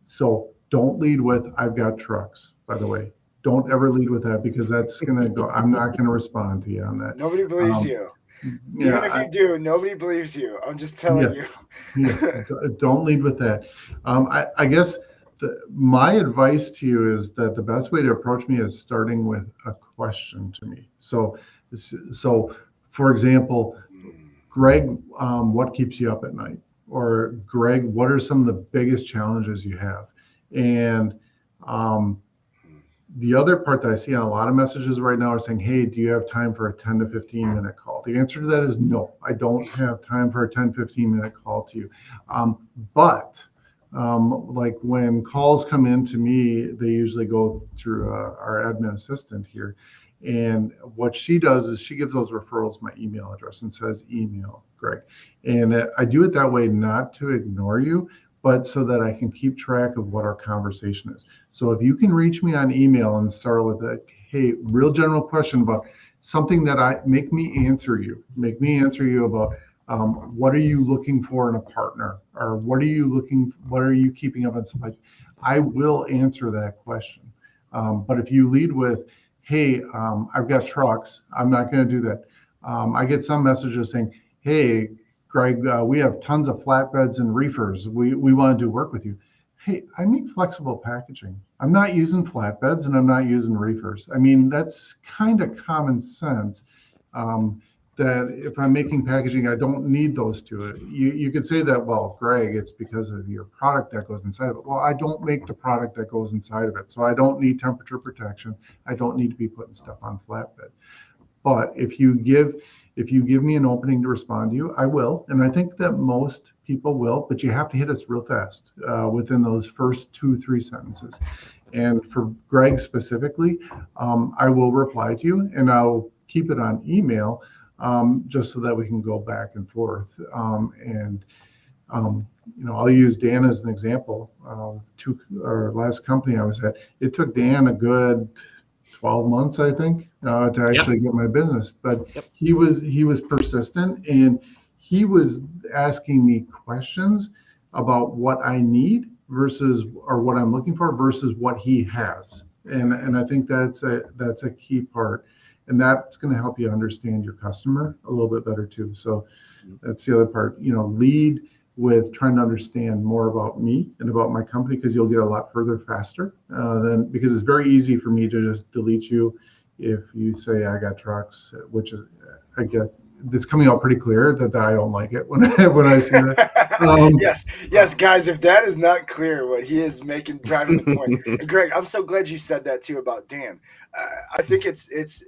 C: So don't lead with, I've got trucks, by the way. Don't ever lead with that because that's going to go, I'm not going to respond to you on that.
B: Nobody believes you. Even if you do, nobody believes you. I'm just telling you.
C: Don't lead with that. I guess my advice to you is that the best way to approach me is starting with a question to me. So for example, Greg, what keeps you up at night? Or Greg, what are some of the biggest challenges you have? And the other part that I see on a lot of messages right now are saying, hey, do you have time for a 10 to 15 minute call? The answer to that is no, I don't have time for a 10, 15 minute call to you. But like when calls come in to me, they usually go through our admin assistant here. And what she does is she gives those referrals my email address and says, email Greg. And I do it that way, not to ignore you, but so that I can keep track of what our conversation is. So if you can reach me on email and start with a, hey, real general question about something that make me answer you about what are you looking for in a partner, or what are you keeping up on supply? I will answer that question. But if you lead with, hey, I've got trucks, I'm not going to do that. I get some messages saying, hey, Greg, we have tons of flatbeds and reefers. We want to do work with you. Hey, I make flexible packaging. I'm not using flatbeds and I'm not using reefers. I mean, that's kind of common sense. That if I'm making packaging, I don't need those two. You could say that, well, Greg, it's because of your product that goes inside of it. Well, I don't make the product that goes inside of it. So I don't need temperature protection. I don't need to be putting stuff on flatbed. But if you give if you give me an opening to respond to you, I will. And I think that most people will, but you have to hit us real fast within those first 2-3 sentences. And for Greg specifically, I will reply to you, and I'll keep it on email just so that we can go back and forth. I'll use Dan as an example. Our last company I was at, it took Dan a good 12 months, I think, to actually get my business. But he was persistent, and he was asking me questions about what I need or what I'm looking for versus what he has. And I think that's a key part. And that's going to help you understand your customer a little bit better too. So that's the other part. Lead with trying to understand more about me and about my company, because you'll get a lot further faster because it's very easy for me to just delete you if you say I got trucks, which is it's coming out pretty clear that I don't like it when I say that.
B: Yes, guys, if that is not clear, what he is driving the point. And Greg, I'm so glad you said that too about Dan. I think it's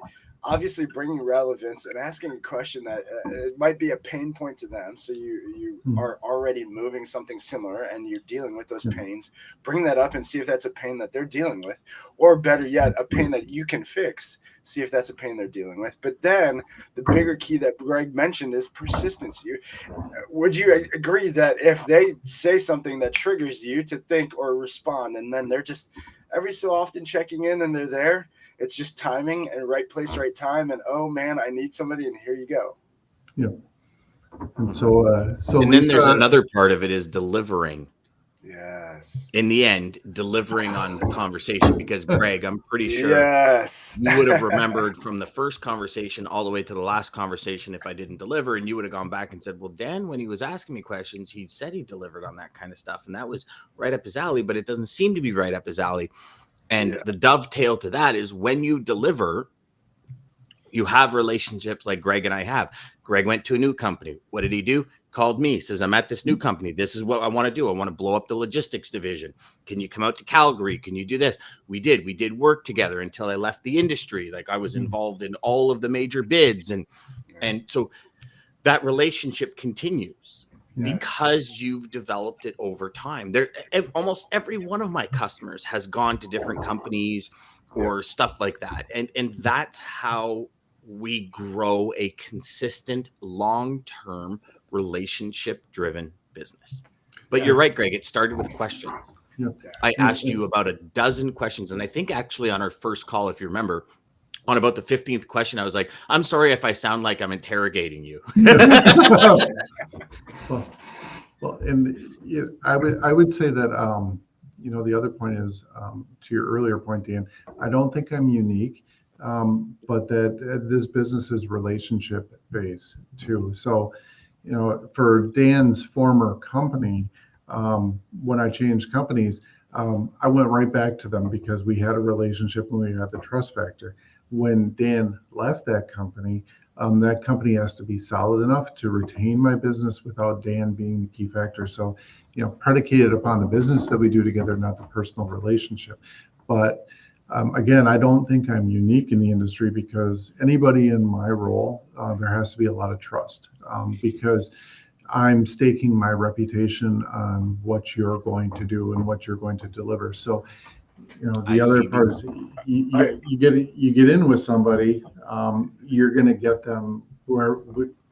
B: obviously bringing relevance and asking a question that it might be a pain point to them. So you are already moving something similar and you're dealing with those pains. Bring that up and see if that's a pain that they're dealing with, or better yet, a pain that you can fix. See if that's a pain they're dealing with. But then the bigger key that Greg mentioned is persistence. Would you agree that if they say something that triggers you to think or respond, and then they're just every so often checking in and they're there, it's just timing and right place, right time. And oh man, I need somebody, and here you go.
C: Yeah. And so
A: and then there's another part of it is delivering.
B: Yes.
A: In the end, delivering on the conversation, because Greg, I'm pretty sure you would have remembered from the first conversation all the way to the last conversation if I didn't deliver, and you would have gone back and said, well, Dan, when he was asking me questions, he said he delivered on that kind of stuff. And that was right up his alley, but it doesn't seem to be right up his alley. And the dovetail to that is when you deliver, you have relationships like Greg and I have. Greg went to a new company. What did he do? Called me, says, I'm at this new company. This is what I want to do. I want to blow up the logistics division. Can you come out to Calgary? Can you do this? We did work together until I left the industry. Like I was involved in all of the major bids. And so that relationship continues. Because you've developed it over time. Almost every one of my customers has gone to different companies or stuff like that. And that's how we grow a consistent, long-term, relationship-driven business. But you're right, Greg. It started with questions. I asked you about a dozen questions. And I think actually on our first call, if you remember, on about the 15th question, I was like, I'm sorry if I sound like I'm interrogating you.
C: Well, and I would say that, the other point is, to your earlier point, Dan, I don't think I'm unique, but that this business is relationship based too. So, for Dan's former company, when I changed companies, I went right back to them because we had a relationship and we had the trust factor. When Dan left that company has to be solid enough to retain my business without Dan being the key factor. So, predicated upon the business that we do together, not the personal relationship. But again, I don't think I'm unique in the industry because anybody in my role, there has to be a lot of trust because I'm staking my reputation on what you're going to do and what you're going to deliver. So, the other part is you get in with somebody, you're going to get them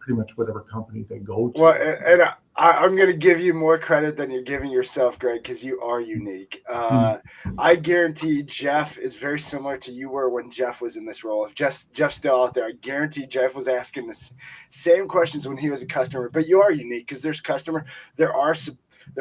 C: pretty much whatever company they go to.
B: Well, and I'm going to give you more credit than you're giving yourself, Greg, because you are unique. I guarantee Jeff is very similar to you were when Jeff was in this role. If Jeff's still out there, I guarantee Jeff was asking the same questions when he was a customer. But you are unique because there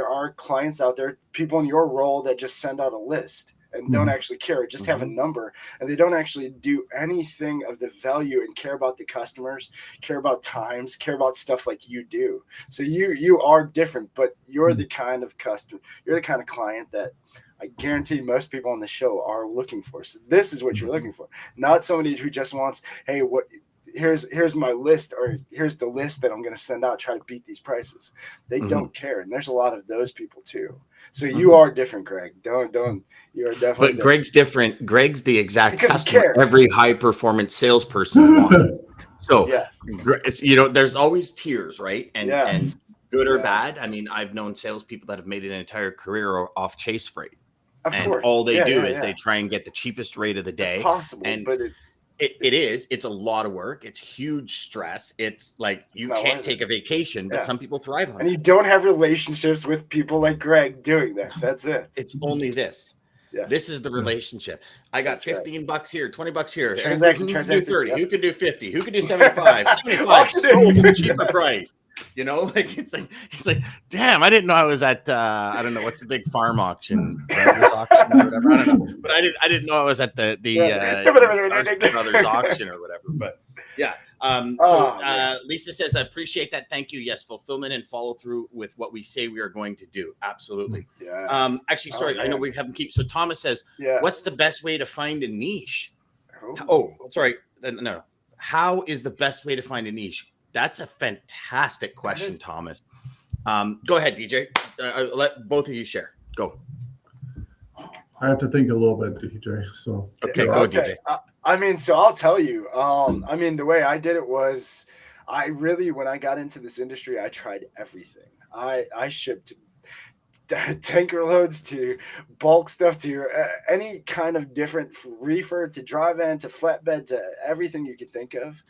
B: are clients out there, people in your role that just send out a list and don't actually care, just have a number, and they don't actually do anything of the value and care about the customers, care about times, care about stuff like you do. So you are different, but you're the kind of customer, you're the kind of client that I guarantee most people on the show are looking for. So this is what you're looking for, not somebody who just wants, hey, here's my list, or here's the list that I'm going to send out, try to beat these prices. They don't care. And there's a lot of those people too. So you are different, Greg. You are definitely
A: But Greg's different. Greg's the exact
B: because
A: customer every high performance salesperson wants. So,
B: Yes.
A: there's always tiers, right? And
B: Yes.
A: good or
B: Yes.
A: bad. I mean, I've known salespeople that have made an entire career off chase freight.
B: Of
A: And
B: course.
A: all they do is they try and get the cheapest rate of the day.
B: It's possible,
A: and
B: but
A: it's a lot of work. It's huge stress. It's like you can't take a vacation, but some people thrive on it.
B: And you don't have relationships with people like Greg doing that. That's it.
A: It's only this.
B: Yes.
A: This is the relationship. I got $15 here, $20 here.
B: Transaction,
A: Who can do 30?
B: Yep.
A: Who can do 50? Who can do 75? 75 sold at a cheaper price. It's like, damn, I didn't know I was at I don't know what's the big farm auction, auction or whatever. I don't know, but I didn't know I was at the Brothers auction or whatever. But yeah. Lisa says, I appreciate that. Thank you. Yes, fulfillment and follow through with what we say we are going to do. Absolutely.
B: Yes.
A: Actually, sorry, I know we haven't keep. So Thomas says, what's the best way to find a niche? Sorry. No. How is the best way to find a niche? That's a fantastic question, Thomas. Go ahead, DJ. I'll let both of you share. Go.
C: I have to think a little bit, DJ. So
A: go, DJ.
B: So I'll tell you. The way I did it was, when I got into this industry, I tried everything. I shipped tanker loads to bulk stuff to any kind of different reefer to dry van to flatbed to everything you could think of.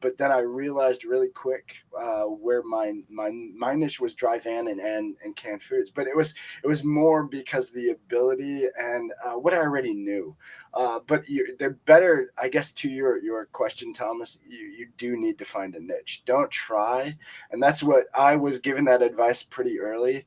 B: But then I realized really quick where my niche was dry van and canned foods. But it was more because the ability and what I already knew. But the better, I guess, to your question, Thomas, you do need to find a niche. Don't try. And that's what I was given that advice pretty early,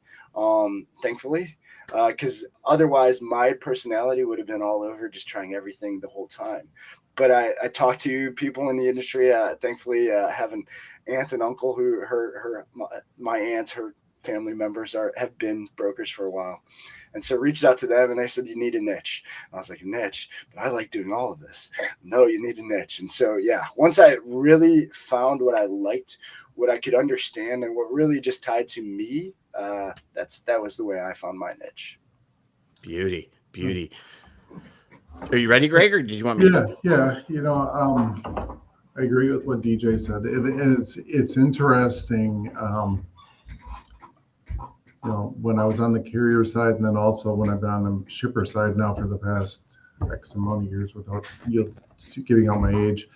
B: thankfully. Because otherwise my personality would have been all over just trying everything the whole time. But I talked to people in the industry. Thankfully, have an aunt and uncle who my aunt, her family members have been brokers for a while. And so reached out to them and they said, you need a niche. And I was like, a niche? But I like doing all of this. No, you need a niche. And so, once I really found what I liked, what I could understand and what really just tied to me, that was the way I found my niche. Beauty.
A: Are you ready, Greg, or did you want me to?
C: Yeah. I agree with what DJ said. It's interesting. When I was on the carrier side, and then also when I've been on the shipper side now for the past X amount of years, without giving out my age,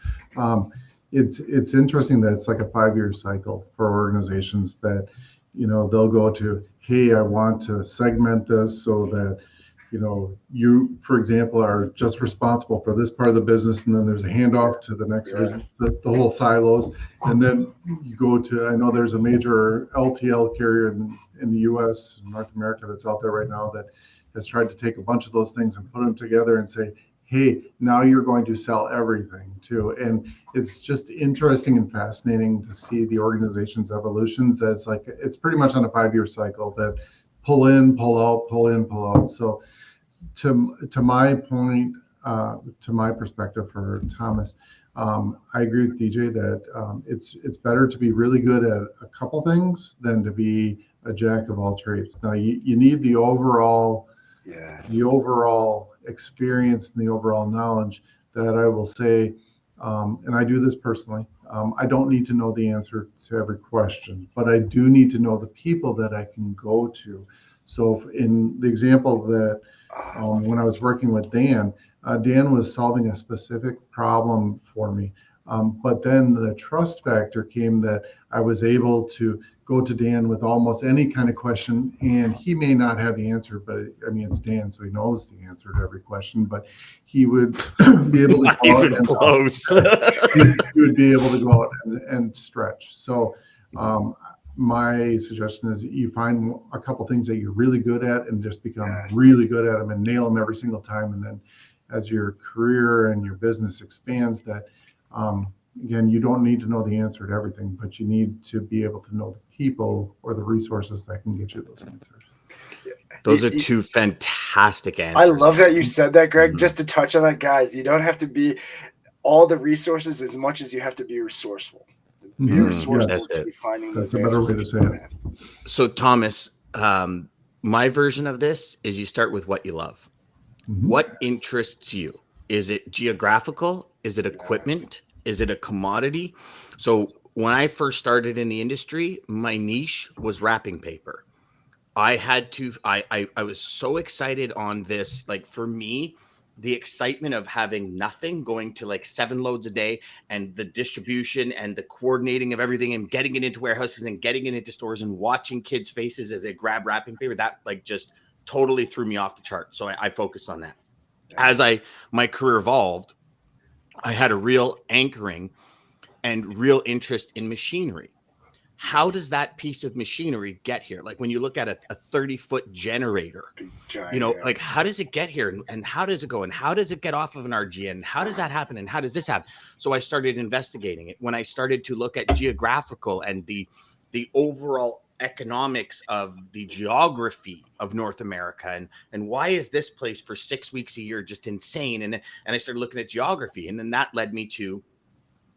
C: it's interesting that it's like a 5-year cycle for organizations that, they'll go to, hey, I want to segment this so that, you, for example, are just responsible for this part of the business, and then there's a handoff to the next division, the whole silos. And then you go to, I know there's a major LTL carrier in the U.S., North America, that's out there right now that has tried to take a bunch of those things and put them together and say, hey, now you're going to sell everything too. And it's just interesting and fascinating to see the organization's evolutions. That's like, it's pretty much on a 5-year cycle that pull in, pull out, pull in, pull out. So to my point, to my perspective for Thomas, I agree with DJ that it's better to be really good at a couple things than to be a jack of all trades. Now you need the overall experience and the overall knowledge. That I will say, and I do this personally, I don't need to know the answer to every question, but I do need to know the people that I can go to. So in the example that when I was working with Dan, Dan was solving a specific problem for me. But then the trust factor came that I was able to go to Dan with almost any kind of question, and he may not have the answer, but it's Dan, so he knows the answer to every question, but he would be able to
A: go even out close.
C: He would be able to go out and stretch. So my suggestion is that you find a couple things that you're really good at and just become really good at them and nail them every single time. And then as your career and your business expands, that again, you don't need to know the answer to everything, but you need to be able to know the people or the resources that can get you those answers.
A: Those are two fantastic answers.
B: I love that you said that, Greg. Mm-hmm. Just to touch on that, guys, you don't have to be all the resources as much as you have to be resourceful. Be resourceful to be finding those answers. That's a better way to say it.
A: So, Thomas, my version of this is you start with what you love. Mm-hmm. What interests you? Is it geographical? Is it equipment? Is it a commodity? So when I first started in the industry, my niche was wrapping paper. I had to, I was so excited on this. Like for me, the excitement of having nothing going to like 7 loads a day and the distribution and the coordinating of everything and getting it into warehouses and getting it into stores and watching kids' faces as they grab wrapping paper, that like just totally threw me off the chart. So I focused on that. As my career evolved, I had a real anchoring and real interest in machinery. How does that piece of machinery get here? Like when you look at a 30-foot generator,
B: Giant,
A: like how does it get here and how does it go and how does it get off of an RGN? How does that happen and how does this happen? So I started investigating it. When I started to look at geographical and the overall economics of the geography of North America and why is this place for 6 weeks a year just insane? And I started looking at geography, and then that led me to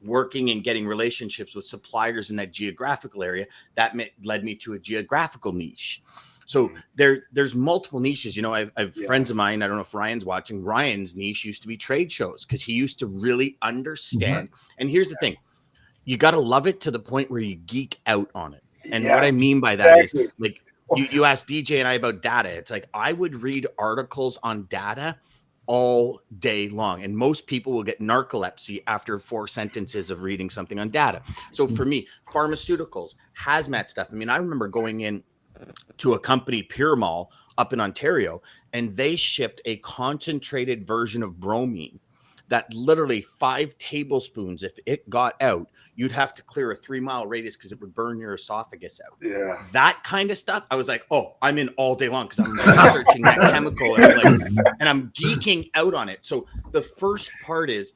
A: working and getting relationships with suppliers in that geographical area. That led me to a geographical niche. So there's multiple niches. You know, I've friends of mine, I don't know if Ryan's watching, Ryan's niche used to be trade shows because he used to really understand. And here's the thing, you got to love it to the point where you geek out on it. And what I mean by that is like you asked DJ and I about data. It's like I would read articles on data all day long. And most people will get narcolepsy after 4 sentences of reading something on data. So for me, pharmaceuticals, hazmat stuff. I mean, I remember going in to a company, Puremol, up in Ontario, and they shipped a concentrated version of bromine that literally 5 tablespoons, if it got out, you'd have to clear a 3-mile radius because it would burn your esophagus out.
B: Yeah.
A: That kind of stuff, I was like, oh, I'm in all day long because I'm researching that chemical and I'm geeking out on it. So the first part is,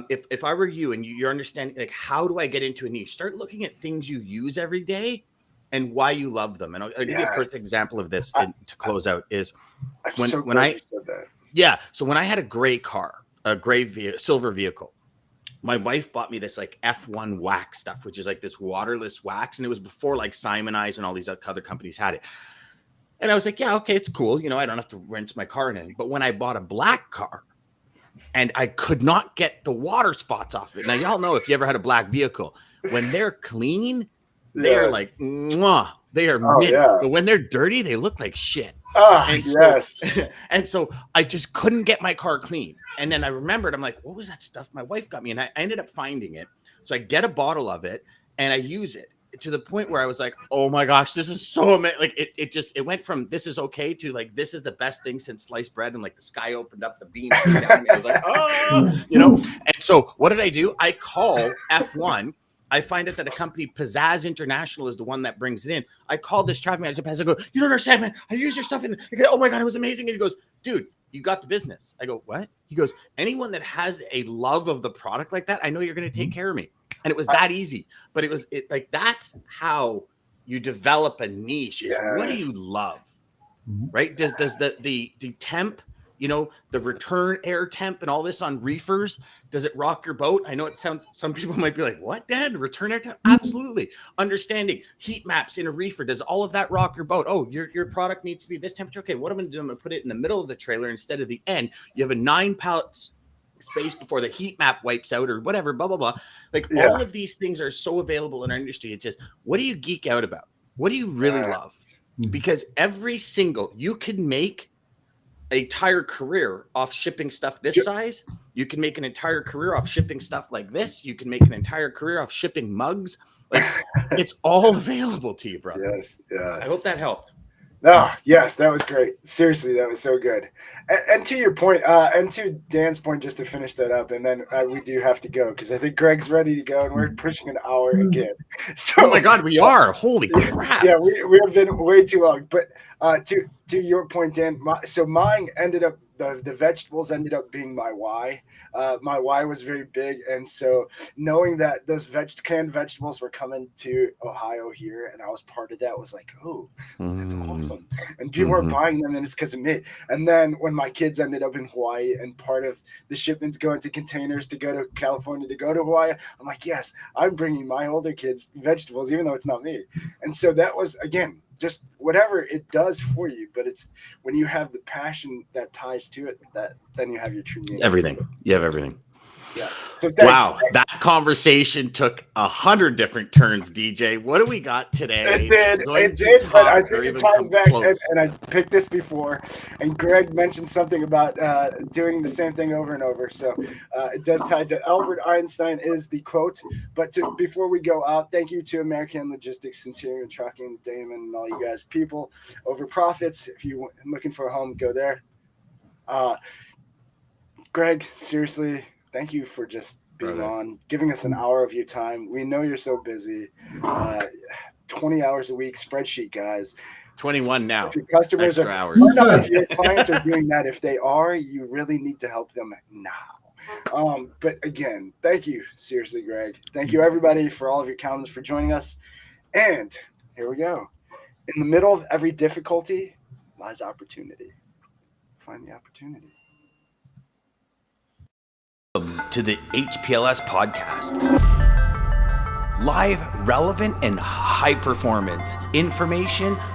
A: if I were you and you're understanding, like, how do I get into a niche? Start looking at things you use every day and why you love them. And I'll give you a perfect example of this to close out is when I said that. Yeah. So when I had a gray car, a gray silver vehicle, my wife bought me this like F1 wax stuff, which is like this waterless wax. And it was before like Simonize and all these other companies had it. And I was like, yeah, okay, it's cool. You know, I don't have to rinse my car in anything. But when I bought a black car and I could not get the water spots off it. Now, y'all know if you ever had a black vehicle, when they're clean, they're like, mwah, they are mint. Yeah. But when they're dirty, they look like shit. And so I just couldn't get my car clean. And then I remembered, I'm like, what was that stuff my wife got me? And I ended up finding it. So I get a bottle of it and I use it to the point where I was like, oh my gosh, this is so amazing. Like it went from this is okay to like, this is the best thing since sliced bread. And like the sky opened up, the beans came down. I was like, oh, you know? And so what did I do? I call F1. I find out that a company, Pizzazz International, is the one that brings it in. I called this traffic manager. I go, you don't understand, man. I use your stuff. And I go, oh my God, it was amazing. And he goes, dude, you got the business. I go, what? He goes, anyone that has a love of the product like that, I know you're going to take care of me. And it was that easy. But it was like, that's how you develop a niche. Yes. What do you love? Right? Does the temp, you know, the return air temp and all this on reefers, does it rock your boat? I know it sounds, some people might be like, what, Dad? Return air temp? Absolutely. Understanding heat maps in a reefer, does all of that rock your boat? Oh, your product needs to be this temperature. Okay, what I'm going to do, I'm going to put it in the middle of the trailer instead of the end. You have a 9 pallet space before the heat map wipes out or whatever, blah, blah, blah. Like all of these things are so available in our industry. It's just, what do you geek out about? What do you really love? Because every single, you can make a entire career off shipping stuff this size. You can make an entire career off shipping stuff like this. You can make an entire career off shipping mugs. Like it's all available to you, brother.
B: Yes.
A: I hope that helped.
B: No, yes, that was great. Seriously, that was so good. And to your point, and to Dan's point, just to finish that up, and then we do have to go because I think Greg's ready to go, and we're pushing an hour again. So,
A: oh my God, we are! Holy crap!
B: Yeah, we have been way too long. But to your point, Dan, so mine ended up. The vegetables ended up being my why. My why was very big. And so knowing that those canned vegetables were coming to Ohio here and I was part of that was like, oh, that's awesome. And people are buying them and it's because of me. And then when my kids ended up in Hawaii and part of the shipments going to containers to go to California to go to Hawaii, I'm like, yes, I'm bringing my older kids vegetables, even though it's not me. And so that was, again, just whatever it does for you, but it's when you have the passion that ties to it, that then you have your true meaning.
A: Everything. You have everything.
B: Yes. So
A: Wow, that conversation took 100 different turns, DJ. What do we got today?
B: It did, but I think it ties back, and I picked this before, and Greg mentioned something about doing the same thing over and over. So it does tie to Albert Einstein is the quote. But before we go out, thank you to American Logistics, Centurion Trucking, Damon, and all you guys, people over profits. If you're looking for a home, go there. Greg, seriously, thank you for just being on, giving us an hour of your time. We know you're so busy. 20 hours a week, spreadsheet guys.
A: 21 now.
B: If your customers
A: extra
B: are,
A: hours.
B: if your clients are doing that, if they are, you really need to help them now. But again, thank you, seriously, Greg. Thank you, everybody, for all of your comments, for joining us. And here we go. In the middle of every difficulty lies opportunity. Find the opportunity.
A: To the HPLS podcast. Live, relevant, and high performance information